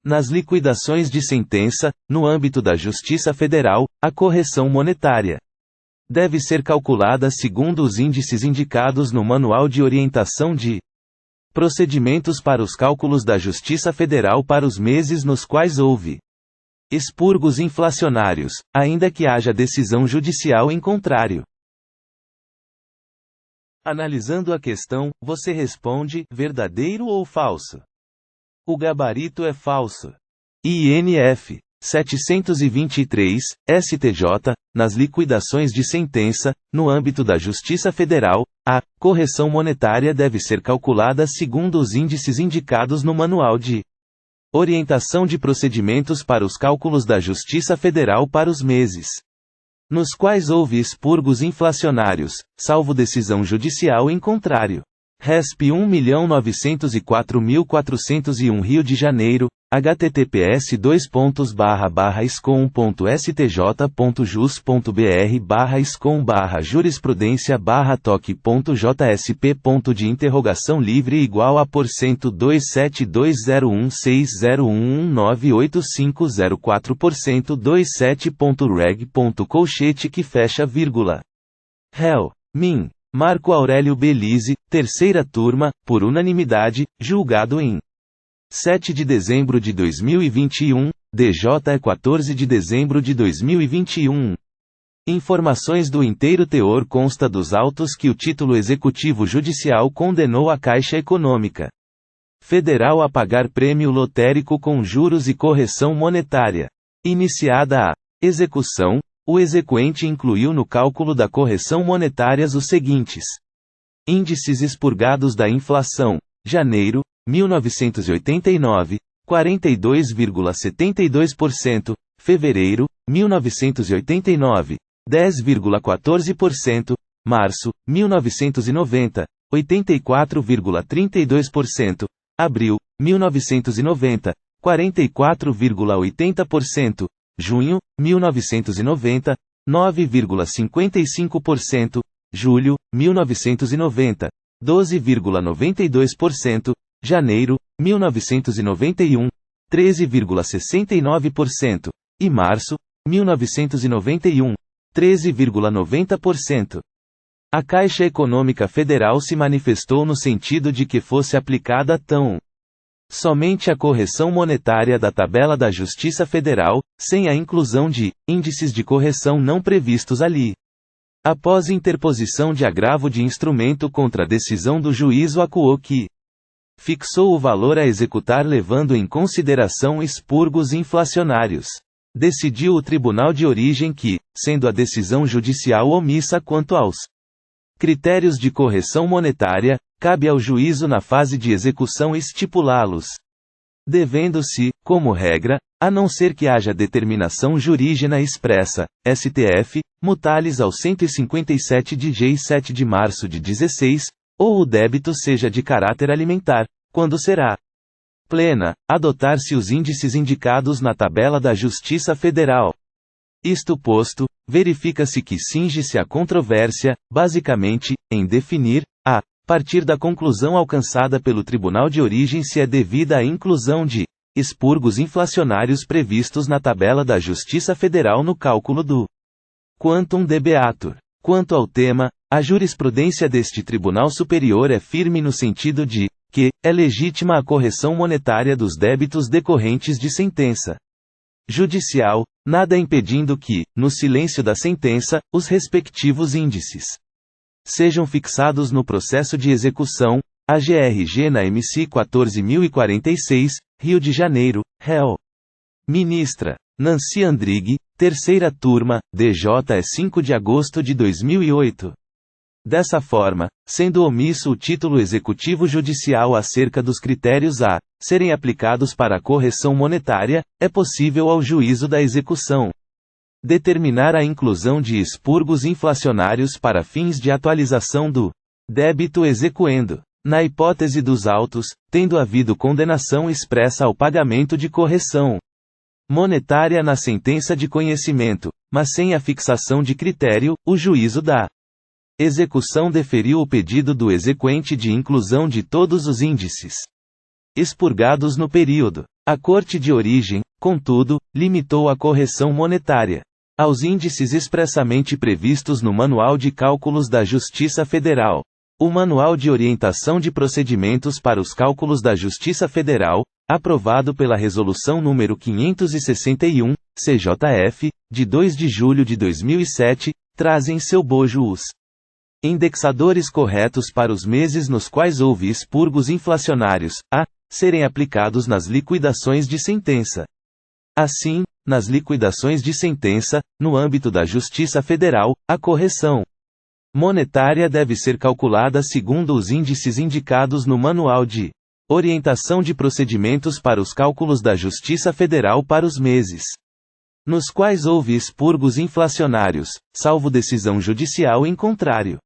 Nas liquidações de sentença, no âmbito da Justiça Federal, a correção monetária deve ser calculada segundo os índices indicados no Manual de Orientação de Procedimentos para os Cálculos da Justiça Federal para os meses nos quais houve expurgos inflacionários, ainda que haja decisão judicial em contrário. Analisando a questão, você responde: verdadeiro ou falso? O gabarito é falso. INF 723, STJ, nas liquidações de sentença, no âmbito da Justiça Federal, a correção monetária deve ser calculada segundo os índices indicados no Manual de Orientação de Procedimentos para os Cálculos da Justiça Federal para os meses nos quais houve expurgos inflacionários, salvo decisão judicial em contrário. RESP 1.904.401 Rio de Janeiro, https://scom.st.jus.br/iscom/jurisprudência/toque.jsp.interogação livre igual a %27201601857.reg.colchete que fecha vírgula. Réu. Marco Aurélio Belize, terceira turma, por unanimidade, julgado em 7 de dezembro de 2021, DJ 14 de dezembro de 2021. Informações do inteiro teor consta dos autos que o título executivo judicial condenou a Caixa Econômica Federal a pagar prêmio lotérico com juros e correção monetária. Iniciada a execução, o exequente incluiu no cálculo da correção monetária os seguintes índices expurgados da inflação: janeiro, 1989, 42,72%, fevereiro, 1989, 10,14%, março, 1990, 84,32%, abril, 1990, 44,80%, junho, 1990, 9,55%, julho, 1990, 12,92%, janeiro, 1991, 13,69%, e março, 1991, 13,90%. A Caixa Econômica Federal se manifestou no sentido de que fosse aplicada somente a correção monetária da tabela da Justiça Federal, sem a inclusão de índices de correção não previstos ali. Após interposição de agravo de instrumento contra a decisão do juízo acuou que fixou o valor a executar levando em consideração expurgos inflacionários. Decidiu o Tribunal de Origem que, sendo a decisão judicial omissa quanto aos critérios de correção monetária, cabe ao juízo na fase de execução estipulá-los. Devendo-se, como regra, a não ser que haja determinação jurígena expressa, STF, mutales ao 157 de J. 7 de março de 16, ou o débito seja de caráter alimentar, quando será plena, adotar-se os índices indicados na tabela da Justiça Federal. Isto posto, verifica-se que cinge-se a controvérsia, basicamente, em definir, a partir da conclusão alcançada pelo Tribunal de Origem se é devida a inclusão de expurgos inflacionários previstos na tabela da Justiça Federal no cálculo do quantum debeatur. Quanto ao tema, a jurisprudência deste Tribunal Superior é firme no sentido de que é legítima a correção monetária dos débitos decorrentes de sentença judicial, nada impedindo que, no silêncio da sentença, os respectivos índices sejam fixados no processo de execução, AGRG na MC 14.046, Rio de Janeiro, réu. Ministra Nancy Andrighi, terceira turma, DJ 5 de agosto de 2008. Dessa forma, sendo omisso o título executivo judicial acerca dos critérios a serem aplicados para a correção monetária, é possível ao juízo da execução determinar a inclusão de expurgos inflacionários para fins de atualização do débito exequendo. Na hipótese dos autos, tendo havido condenação expressa ao pagamento de correção monetária na sentença de conhecimento, mas sem a fixação de critério, o juízo da execução deferiu o pedido do exequente de inclusão de todos os índices expurgados no período. A Corte de Origem, contudo, limitou a correção monetária aos índices expressamente previstos no Manual de Cálculos da Justiça Federal. O Manual de Orientação de Procedimentos para os Cálculos da Justiça Federal, aprovado pela Resolução nº 561, CJF, de 2 de julho de 2007, traz em seu bojo os indexadores corretos para os meses nos quais houve expurgos inflacionários, a serem aplicados nas liquidações de sentença. Assim, nas liquidações de sentença, no âmbito da Justiça Federal, a correção monetária deve ser calculada segundo os índices indicados no Manual de Orientação de Procedimentos para os Cálculos da Justiça Federal para os meses nos quais houve expurgos inflacionários, salvo decisão judicial em contrário.